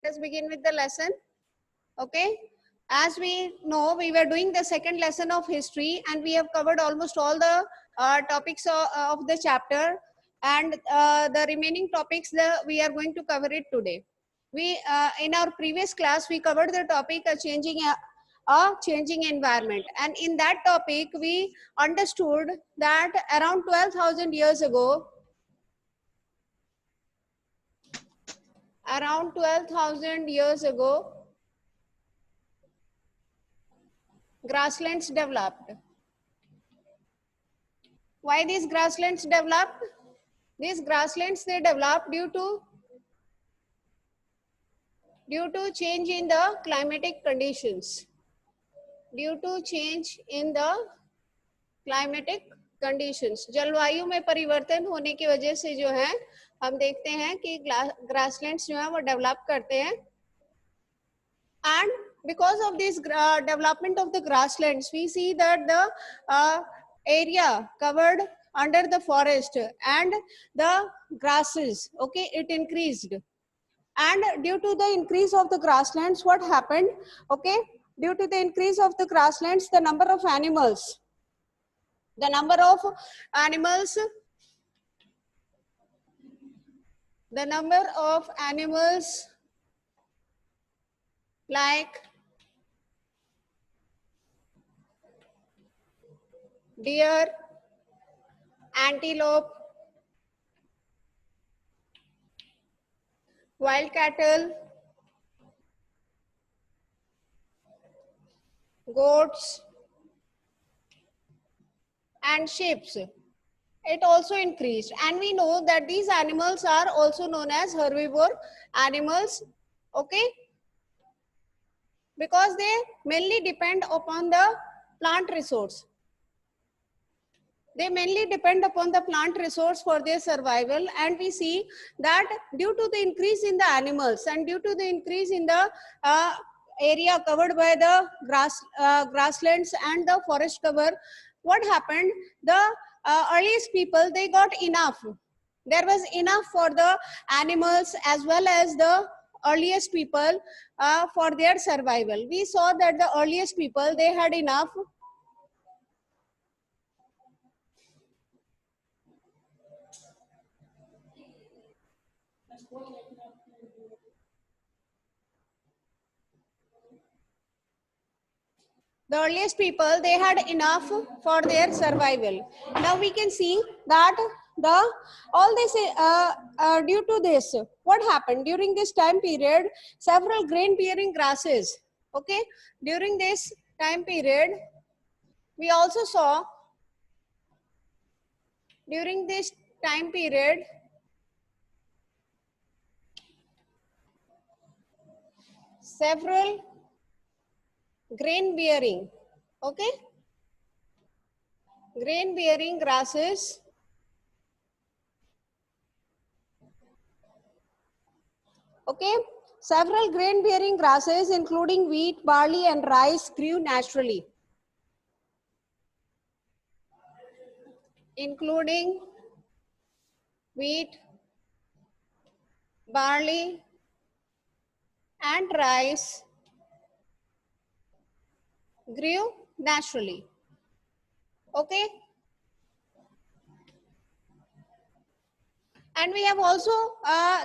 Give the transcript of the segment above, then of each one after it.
Let us begin with the lesson. Okay. As we know, we were doing the second lesson of history, and we have covered almost all the topics of the chapter, and the remaining topics we are going to cover it today. We in our previous class we covered the topic a changing environment, and in that topic we understood that around 12,000 years ago, around 12,000 years ago, grasslands developed. Why these grasslands developed? These grasslands they developed due to change in the climatic conditions. Due to change in the climatic conditions, जलवायु में परिवर्तन होने की वजह से जो है हम देखते हैं कि ग्रासलैंड्स जो है वो डेवलप करते हैं. And because of this development of the grasslands, we see that the area covered under the forest and the grasses, okay, it increased. And due to the increase of the grasslands, what happened? Okay, due to the increase of the grasslands, the number of animals like deer, antelope, wild cattle, goats, and sheep, it also increased. And we know that these animals are also known as herbivore animals, okay, because they mainly depend upon the plant resource. They mainly depend upon the plant resource for their survival, and we see that due to the increase in the animals and due to the increase in the area covered by the grasslands and the forest cover, what happened? The earliest people, they got enough. There was enough for the animals as well as the earliest people for their survival. We saw that the earliest people, they had enough. The earliest people, they had enough for their survival. Now we can see that all this due to this, what happened during this time period? Several grain bearing grasses, okay, during this time period we also saw, during this time period several grain bearing, okay, grain bearing grasses, okay, several grain bearing grasses including wheat, barley and rice grew naturally, including wheat, barley and rice grew naturally, okay. And we have also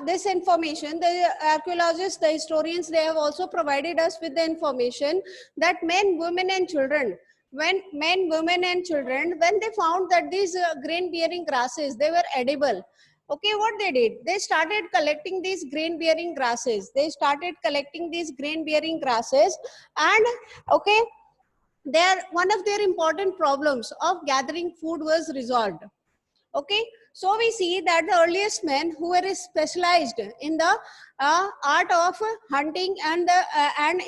this information, the archaeologists, the historians, they have also provided us with the information that men, women and children, when they found that these grain bearing grasses, they were edible, okay, what they did, they started collecting these grain bearing grasses, and okay, one of their important problems of gathering food was resolved, okay. So we see that the earliest men who were specialized in the art of hunting and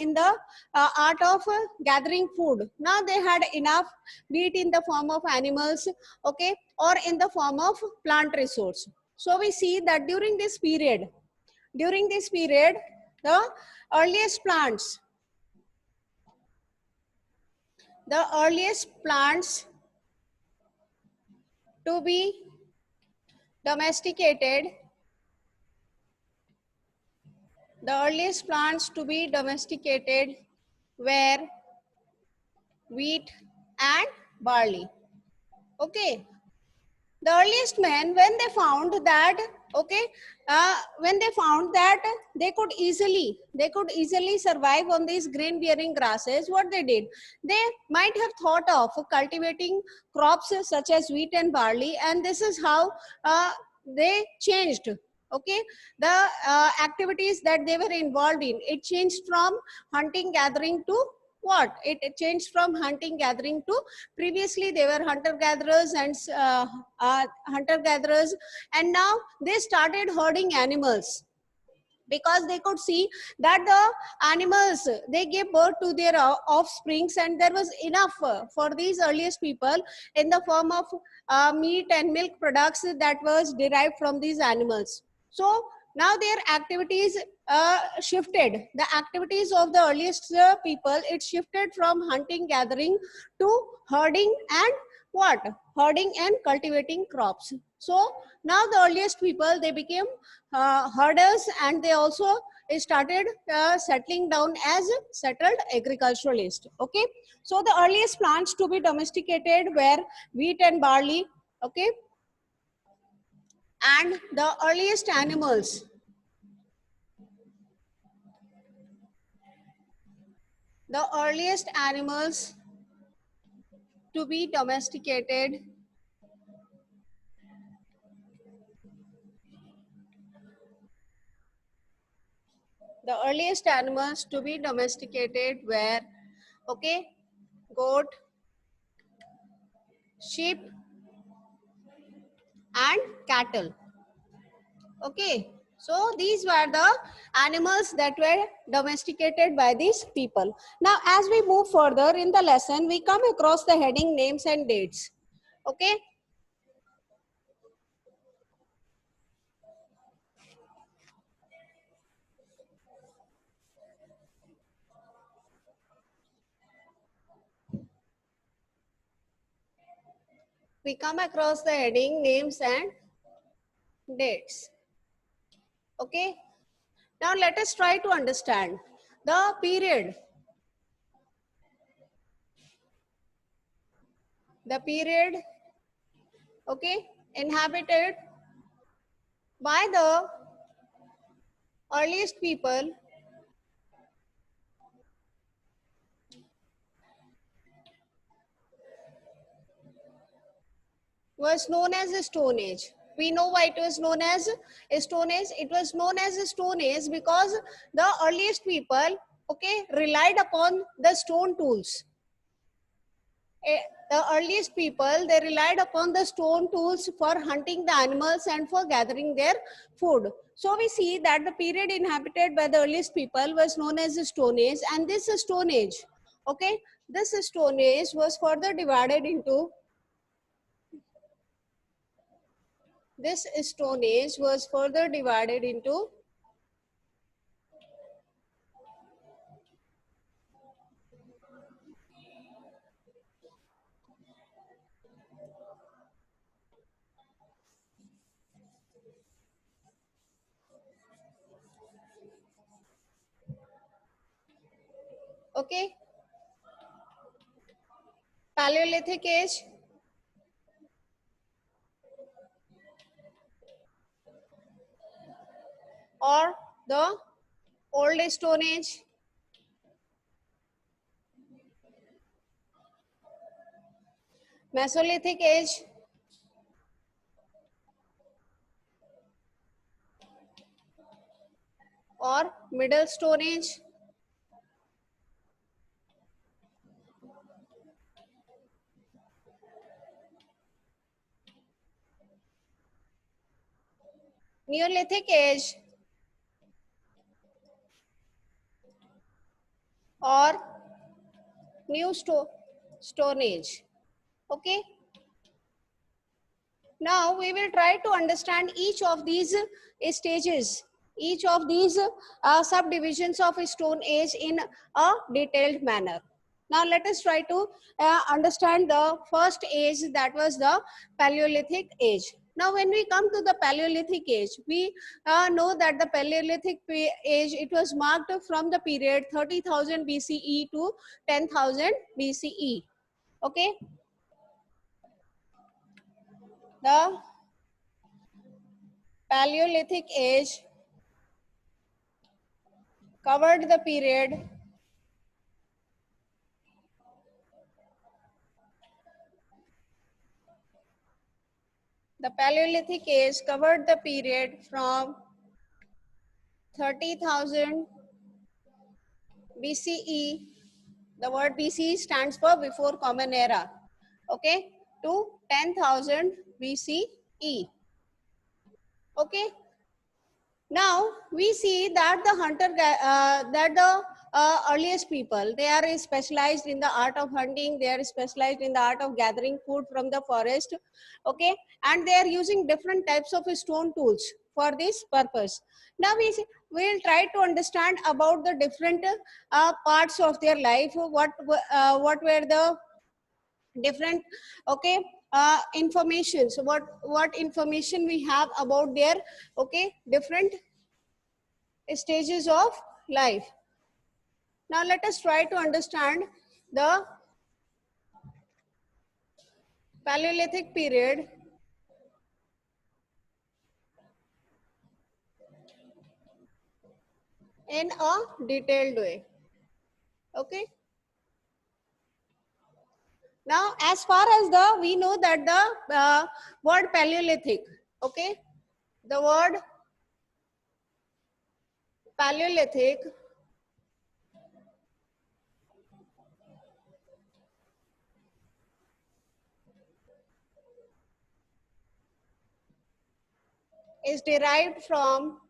in the art of gathering food, now they had enough, be it in the form of animals, okay, or in the form of plant resource. So we see that during this period, the earliest plants to be domesticated The earliest plants to be domesticated were wheat and barley. Okay. The earliest men, when they found that, okay, when they found that they could easily survive on these grain bearing grasses, what they did, they might have thought of cultivating crops such as wheat and barley, and this is how they changed. Okay, the activities that they were involved in, it changed from hunting gathering to what? It changed from hunting gathering to, previously they were hunter gatherers and now they started herding animals, because they could see that the animals, they gave birth to their offsprings, and there was enough for these earliest people in the form of meat and milk products that was derived from these animals. So now their activities shifted. The activities of the earliest people, it shifted from hunting gathering to herding and what? Herding and cultivating crops. So now the earliest people, they became herders, and they also started settling down as settled agriculturalists. Okay, so the earliest plants to be domesticated were wheat and barley. Okay, and the earliest animals, to be domesticated, were, okay, goat, sheep and cattle. Okay, so these were the animals that were domesticated by these people. Now as we move further in the lesson, we come across the heading names and dates. Okay, we come across the heading names and dates. Okay, now let us try to understand the period. The period, okay, inhabited by the earliest people was known as the Stone Age. We know why it was known as a Stone Age. It was known as a Stone Age because the earliest people, okay, relied upon the stone tools. The earliest people, they relied upon the stone tools for hunting the animals and for gathering their food. So we see that the period inhabited by the earliest people was known as the Stone Age, and this Stone Age, okay, this Stone Age was further divided into, this Stone Age was further divided into okay, Paleolithic Age, or the Old Stone Age, Mesolithic Age, or Middle Stone Age, Neolithic Age, or Stone Age. Okay. Now we will try to understand each of these stages, each of these subdivisions of a Stone Age in a detailed manner. Now let us try to understand the first age, that was the Paleolithic Age. Now, when we come to the Paleolithic age, we know that the Paleolithic age, it was marked from the period 30,000 BCE to 10,000 BCE. Okay, the Paleolithic age covered the period from 30,000 BCE. The word BCE stands for before common era. Okay, to 10,000 BCE. Okay, now we see that the earliest people, they are specialized in the art of hunting, they are specialized in the art of gathering food from the forest. Okay, and they are using different types of stone tools for this purpose. Now we'll try to understand about the different parts of their life, what were the different, okay, information. So what information we have about their, okay, different stages of life. Now let us try to understand the Paleolithic period in a detailed way. Okay, now as far as the we know that the word Paleolithic, okay, the word Paleolithic is derived from,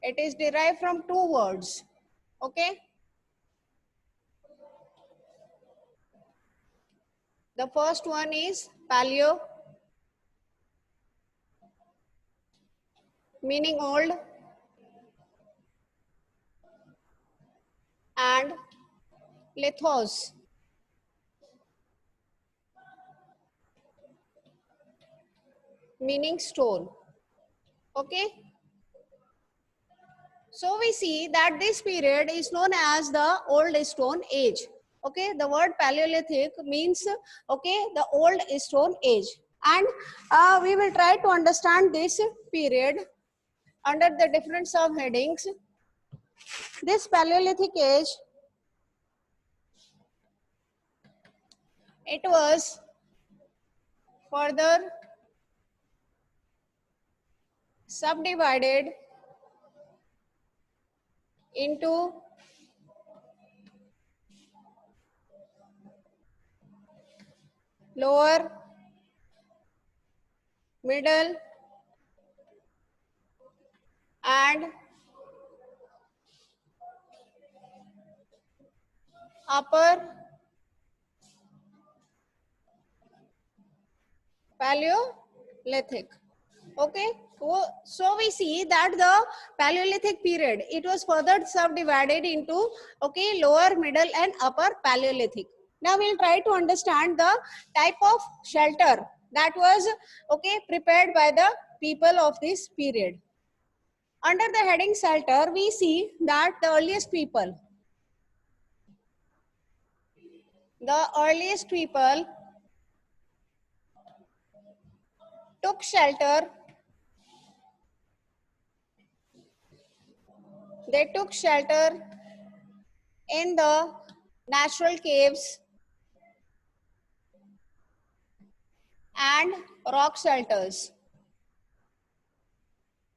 it is derived from two words. Okay, the first one is paleo, meaning old, and lithos, meaning stone. Okay, so we see that this period is known as the old stone age. Okay, the word Paleolithic means, okay, the old stone age. And we will try to understand this period under the different subheadings. This Paleolithic age, it was further subdivided into lower, middle, and upper Paleolithic. Okay, so we see that the Paleolithic period, it was further subdivided into, okay, lower, middle, and upper Paleolithic. Now we'll try to understand the type of shelter that was, okay, prepared by the people of this period. Under the heading shelter, we see that the earliest people took shelter, they took shelter in the natural caves and rock shelters.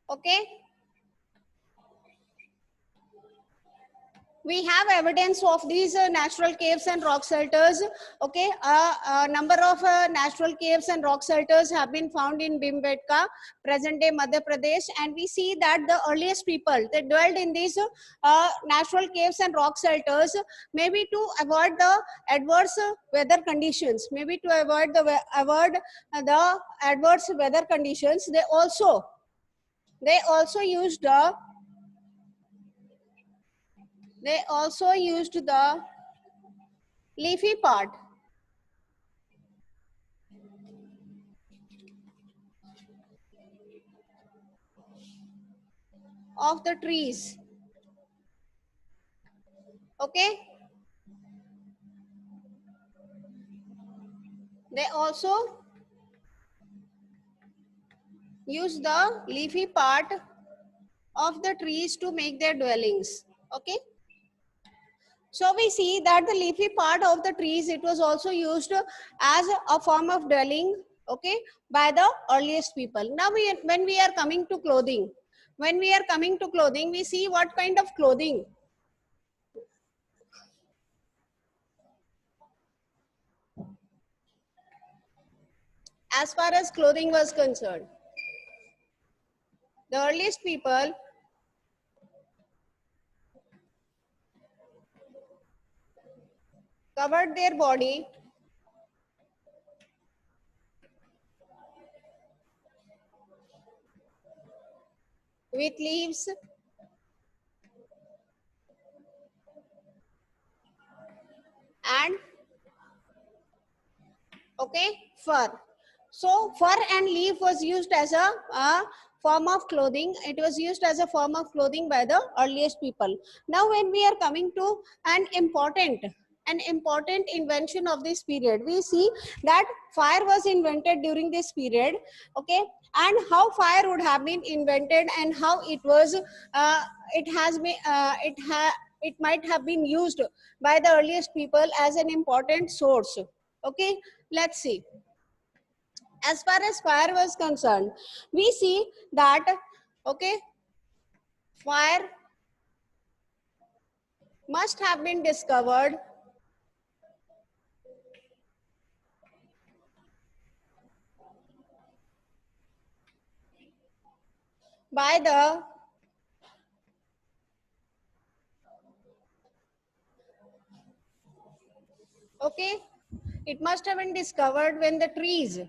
Okay, we have evidence of these natural caves and rock shelters. Okay, a number of natural caves and rock shelters have been found in Bhimbetka, present day Madhya Pradesh, and we see that the earliest people, they dwelled in these natural caves and rock shelters, maybe to avoid the adverse weather conditions, maybe to avoid the adverse weather conditions. They also used the leafy part of the trees. Okay, they also use the leafy part of the trees to make their dwellings. Okay, so we see that the leafy part of the trees, it was also used as a form of dwelling, okay, by the earliest people. Now when we are coming to clothing, we see what kind of clothing. As far as clothing was concerned, the earliest people covered their body with leaves and, okay, fur. So fur and leaf was used as a form of clothing. It was used as a form of clothing by the earliest people. Now when we are coming to an important invention of this period, we see that fire was invented during this period. Okay, and how fire would have been invented and how it was it has been it might have been used by the earliest people as an important source. Okay, let's see. As far as fire was concerned, we see that, okay, fire must have been discovered by the, okay, it must have been discovered when the trees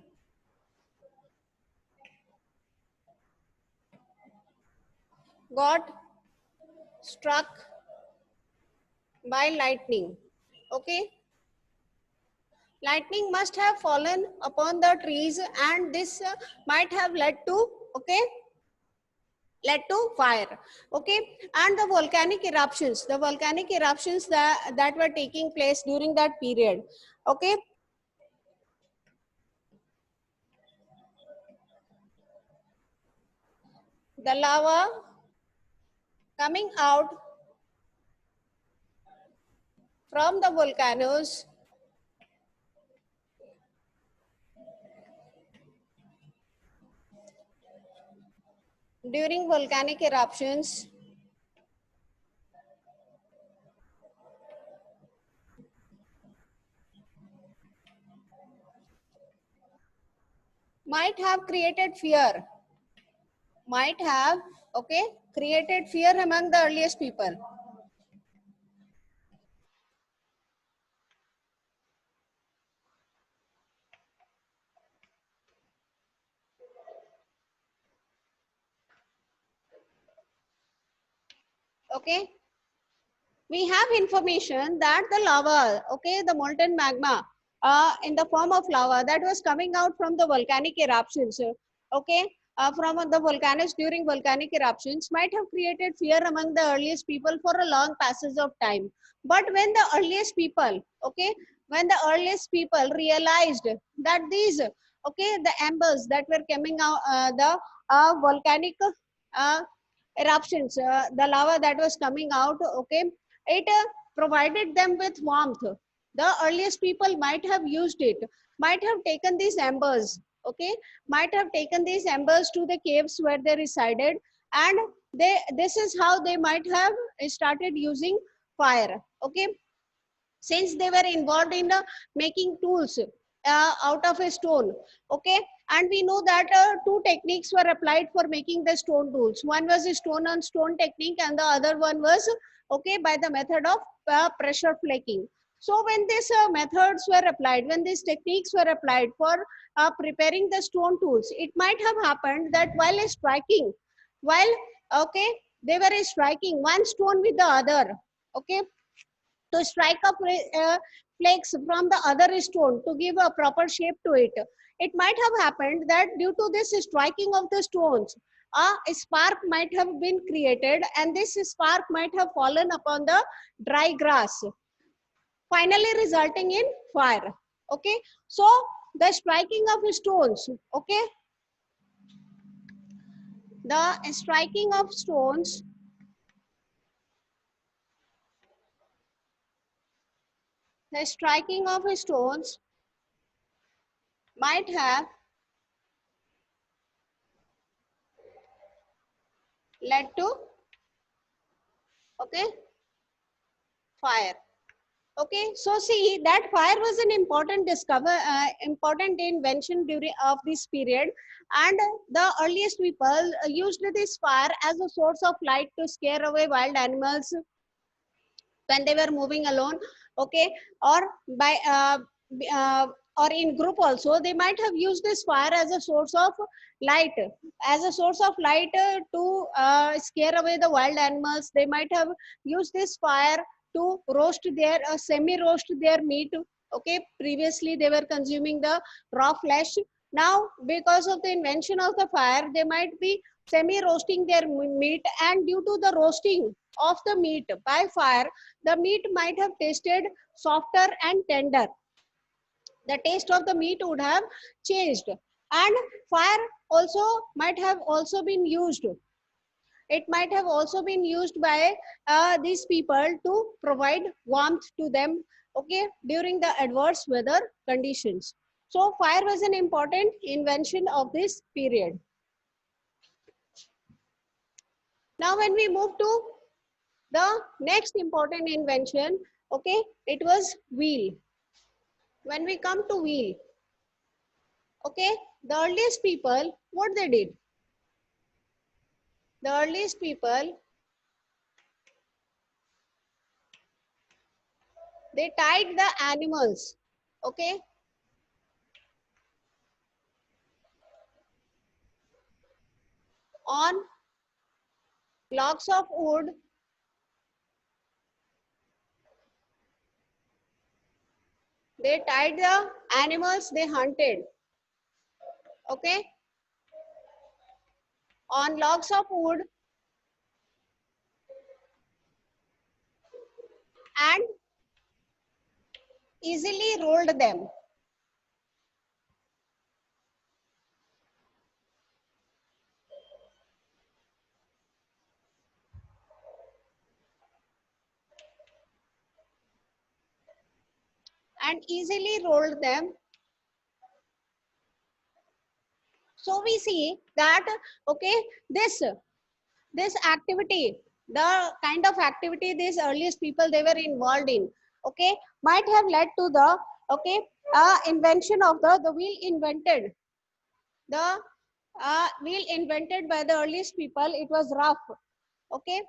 got struck by lightning. Okay, lightning must have fallen upon the trees and this might have led to, okay, led to fire. Okay, and the volcanic eruptions that were taking place during that period. Okay, the lava coming out from the volcanoes during volcanic eruptions might have created fear, might have, okay, created fear among the earliest people. Okay, we have information that the lava, okay, the molten magma in the form of lava that was coming out from the volcanic eruptions, okay, from the volcanoes during volcanic eruptions might have created fear among the earliest people for a long passage of time. But when the earliest people, okay, when the earliest people realized that these, okay, the embers that were coming out, the volcanic uh, eruptions, the lava that was coming out, okay, it provided them with warmth. The earliest people might have used it, might have taken these embers, okay, might have taken these embers to the caves where they resided, and this is how they might have started using fire. Okay, since they were involved in making tools out of a stone. Okay, and we know that two techniques were applied for making the stone tools. One was a stone on stone technique and the other one was, okay, by the method of pressure flaking. So when these methods were applied, when these techniques were applied for preparing the stone tools, it might have happened that while striking, while, okay, they were striking one stone with the other, okay, to strike up flakes from the other stone to give a proper shape to it. It might have happened that due to this striking of the stones, a spark might have been created, and this spark might have fallen upon the dry grass, finally resulting in fire. Okay, so the striking of stones, okay, the striking of stones, the striking of stones might have led to, okay, fire. Okay, so see that fire was an important important invention during of this period, and the earliest people used this fire as a source of light to scare away wild animals when they were moving alone. Okay, or by uh, or in group also, they might have used this fire as a source of light, as a source of light to scare away the wild animals. They might have used this fire to roast their semi roast their meat. Okay, previously they were consuming the raw flesh. Now because of the invention of the fire, they might be semi roasting their meat, and due to the roasting of the meat by fire, the meat might have tasted softer and tender. The taste of the meat would have changed, and fire also might have also been used. It might have also been used by these people to provide warmth to them, okay, during the adverse weather conditions. So fire was an important invention of this period. Now when we move to the next important invention, okay, it was wheel. When we come to wheel, okay, the earliest people, what they did? The earliest people, they tied the animals, okay, on logs of wood. They tied the animals they hunted, okay, on logs of wood, and easily rolled them. And easily rolled them. So we see that, okay, this activity, the kind of activity these earliest people they were involved in, okay, might have led to the, okay, invention of the wheel invented. The wheel invented by the earliest people, it was rough, okay.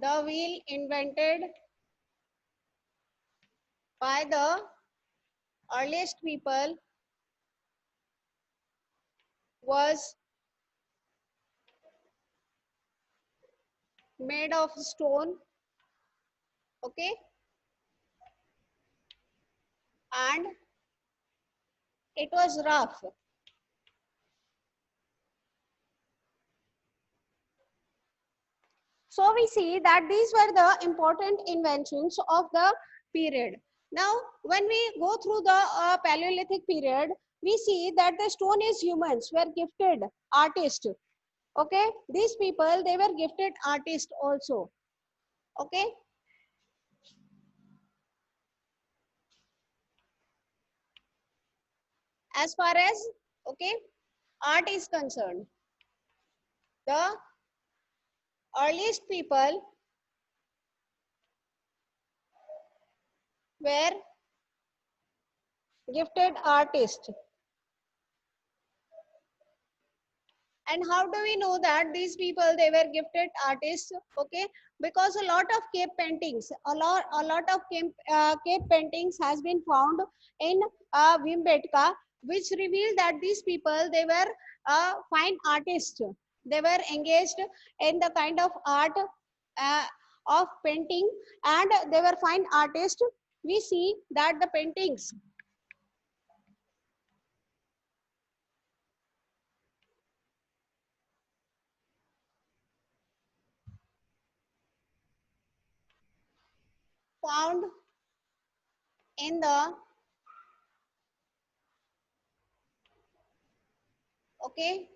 The wheel invented by the earliest people was made of stone, okay, and it was rough. So we see that these were the important inventions of the period. Now, when we go through the Paleolithic period, we see that the Stone Age humans were gifted artists. Okay, these people they were gifted artists also. Okay, as far as, okay, art is concerned, the earliest people were gifted artists. And how do we know that these people they were gifted artists? Okay, because a lot of cave paintings, a lot of cave paintings has been found in Bhimbetka, which reveal that these people they were fine artists. They were engaged in the kind of art uh, of painting, and they were fine artists. We see that the paintings found in the, okay,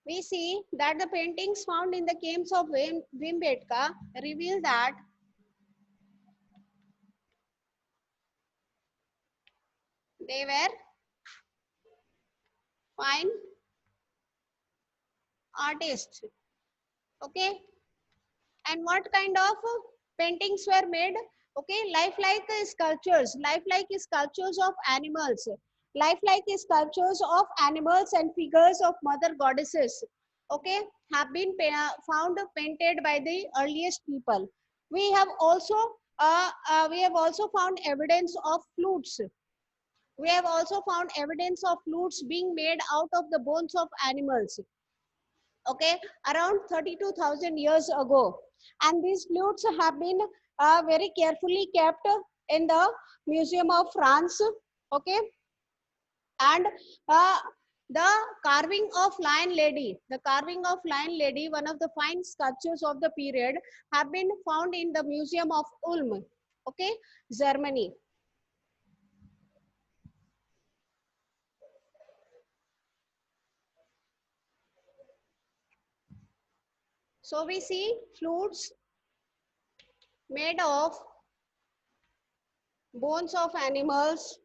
we see that the paintings found in the caves of Bhimbetka reveal that they were fine artists. Okay, and what kind of paintings were made? Okay, lifelike sculptures of animals, lifelike sculptures of animals and figures of mother goddesses. Okay, have been found painted by the earliest people. We have also found evidence of flutes. We have also found evidence of flutes being made out of the bones of animals, okay, around 32,000 years ago. And these flutes have been very carefully kept in the Museum of France, okay. And uh, the carving of Lion Lady, one of the fine sculptures of the period, have been found in the Museum of Ulm, okay, Germany. So we see flutes made of bones of animals,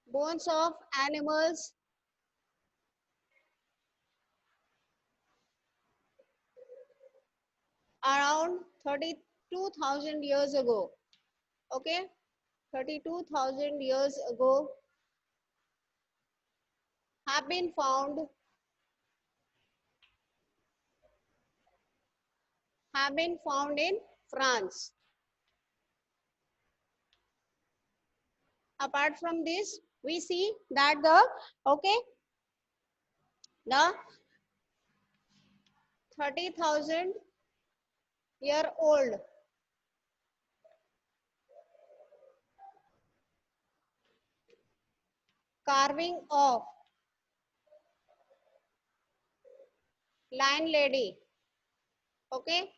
bones of animals around 32,000 years ago. Okay, 32,000 years ago have been found in France. Apart from this, we see that the 30,000 year old carving of Lion Lady, okay,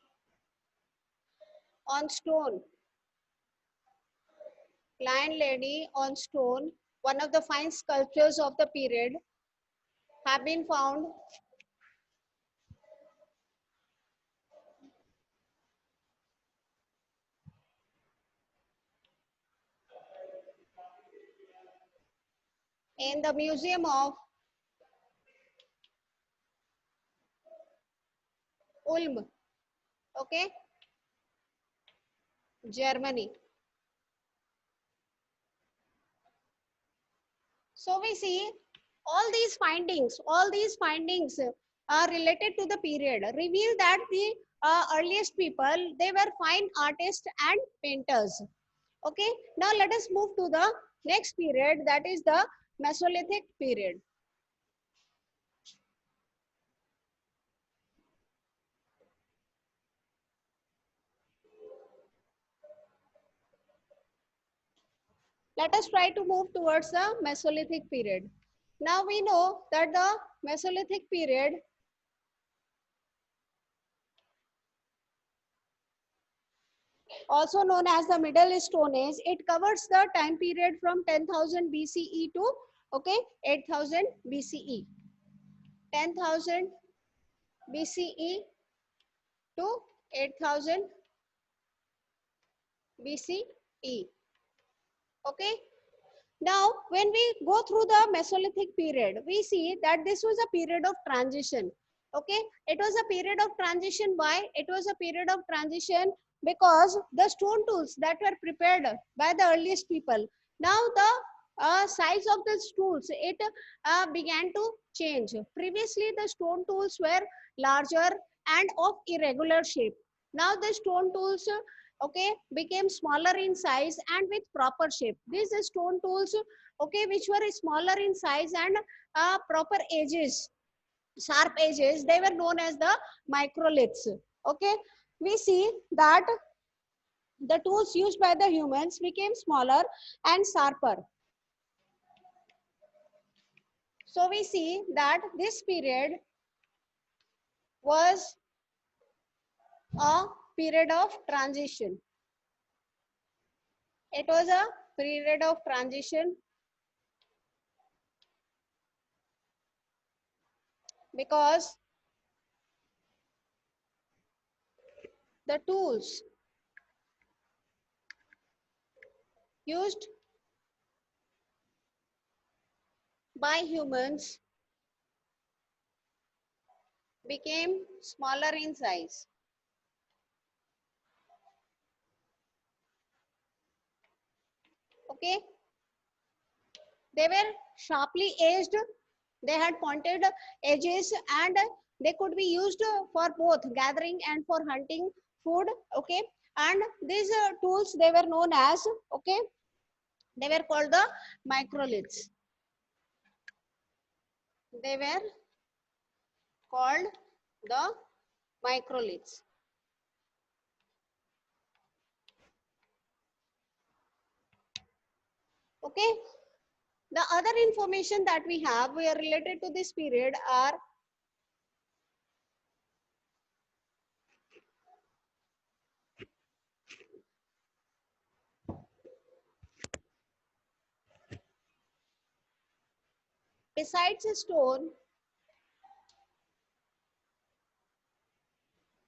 on stone. Lion Lady on stone, one of the fine sculptures of the period, have been found in the Museum of Ulm, okay, Germany. So we see all these findings are related to the period, reveal that the earliest people, they were fine artists and painters. Okay, now let us move to the next period, that is the Mesolithic period. Let us try to move towards the Mesolithic period. Now we know that the Mesolithic period, also known as the Middle Stone Age, it covers the time period from 10,000 BCE to, okay, 8,000 BCE. 10,000 BCE to 8,000 BCE. Okay. Now, when we go through the Mesolithic period, we see that this was a period of transition. Okay, it was a period of transition. Why? It was a period of transition because the stone tools that were prepared by the earliest people, now the size of the tools, it began to change. Previously, the stone tools were larger and of irregular shape. Now the stone tools, okay, became smaller in size and with proper shape. These stone tools, okay, which were smaller in size and proper edges, sharp edges, they were known as the microliths. Okay, we see that the tools used by the humans became smaller and sharper. So we see that this period was a period of transition. It was a period of transition because the tools used by humans became smaller in size. Okay, they were sharply edged, they had pointed edges, and they could be used for both gathering and for hunting food. Okay, and these tools, they were known as, okay, they were called the microliths. They were called the microliths. Okay, the other information that we have related to this period are besides a stone,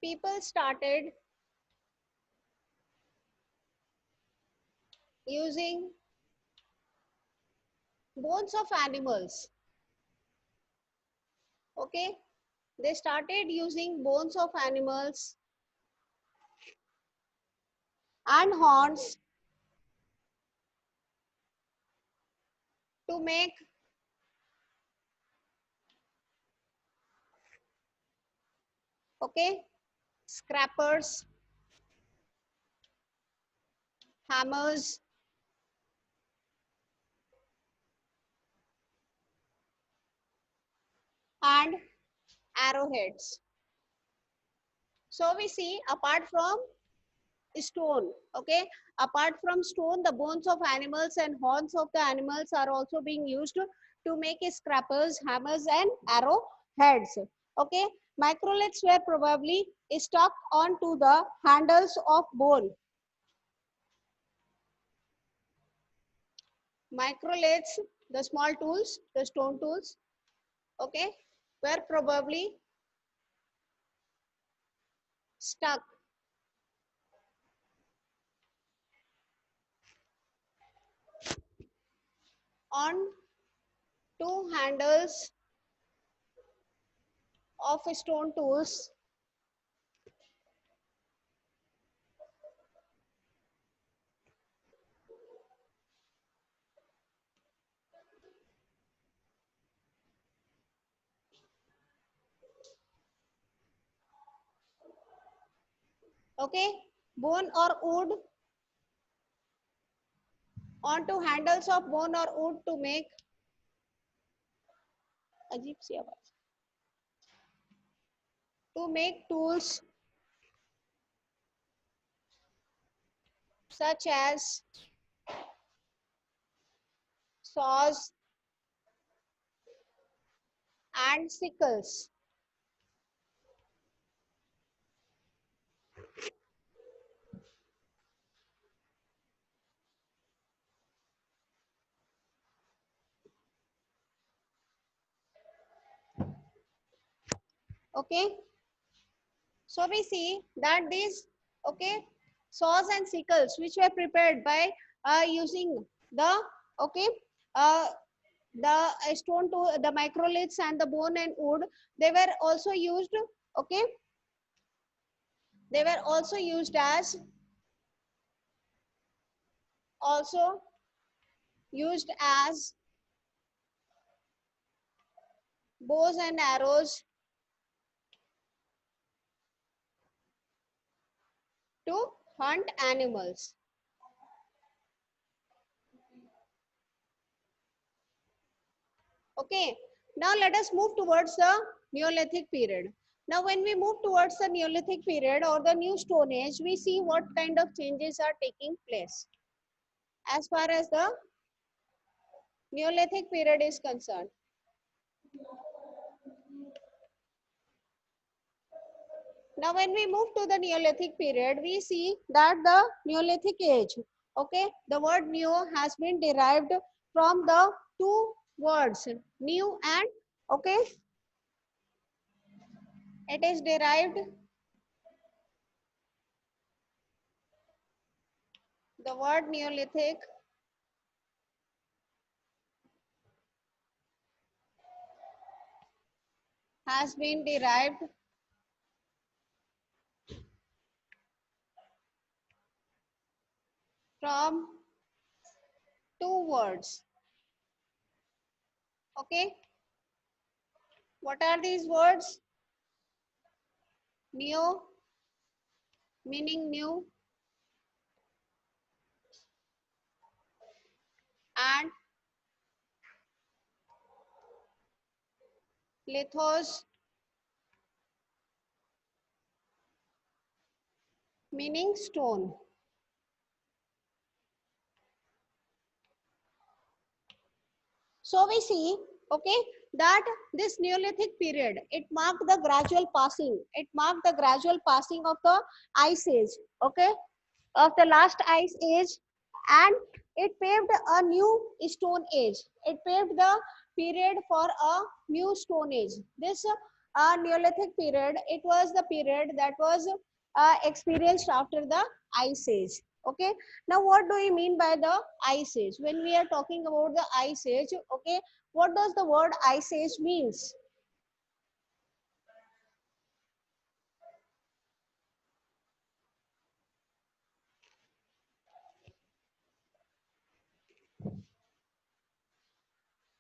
people started using bones of animals. Okay, they started using bones of animals and horns to make, okay, scrappers, hammers, and arrowheads. So we see, apart from stone, okay, apart from stone, the bones of animals and horns of the animals are also being used to make scrappers, hammers, and arrowheads. Okay, microliths were probably stuck onto the handles of bone. Microliths, the small tools, the stone tools, okay, were probably stuck on two handles of stone tools. Okay, bone or wood, onto handles of bone or wood to make, अजीब सी आवाज, to make tools such as saws and sickles. Okay, so we see that these, okay, saws and sickles which were prepared by using the, okay, uh, the stone to the microliths and the bone and wood, they were also used, okay, they were also used as, also used as bows and arrows to hunt animals. Okay, now let us move towards the Neolithic period. Now when we move towards the Neolithic period or the New Stone Age, we see what kind of changes are taking place as far as the Neolithic period is concerned. Now when we move to the Neolithic period, we see that the Neolithic age, okay, the word neo has been derived from the two words new and, okay, it is derived, the word Neolithic has been derived from two words, okay. What are these words? Neo, meaning new, and lithos, meaning stone. So we see, okay, that this Neolithic period, it marked the gradual passing. It marked the gradual passing of the ice age, okay, of the last ice age, and it paved a new stone age. It paved the period for a new stone age. This Neolithic period, it was the period that was experienced after the ice age. Okay, now what do we mean by the ice age? When we are talking about the ice age, okay, what does the word ice age means?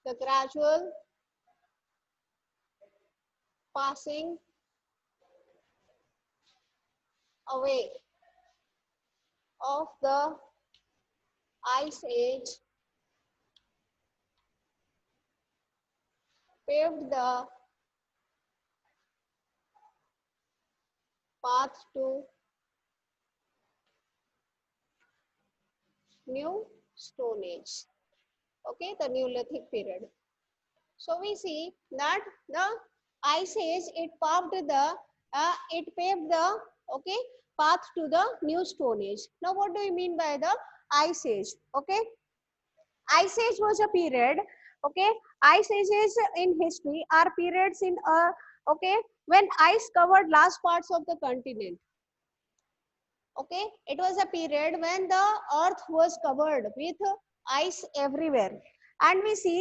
The gradual passing away of the ice age paved the path to new stone age, okay, the Neolithic period. So we see that the ice age, it paved the, okay, path to the new stone age. Now what do we mean by the ice age? Okay, ice age was a period, okay, ice ages in history are periods in okay, when ice covered large parts of the continent. Okay, it was a period when the earth was covered with ice everywhere, and we see